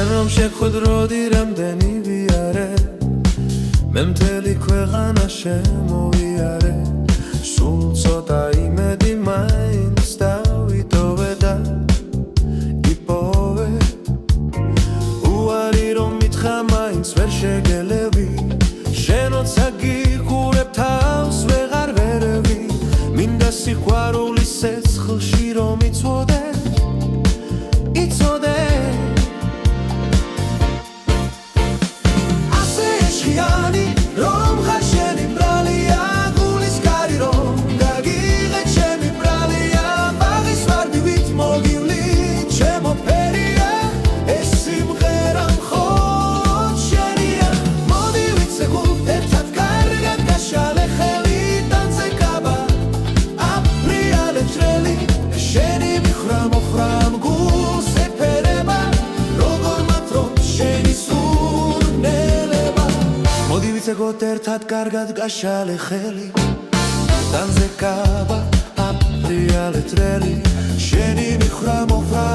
რომ შეხვედროდი რამდენი ვიარე მე მთელი ქვეყანა შემოვიარე სულ ცოტა იმედი მაინც დავიტოვე და იპოვე უარი რომ მითხრა მაინც ვერ შეგელევი შენ როცა გიყურებ თავს ვეღარ ვერევი მინდა სიყვარულის ცეცხლში რომ იცოდე იცოდე გოთ ერთად კარგად გაშალე ხელი დანზე კაბა აპრიალე ტრელი შენი მიხრა მოხრა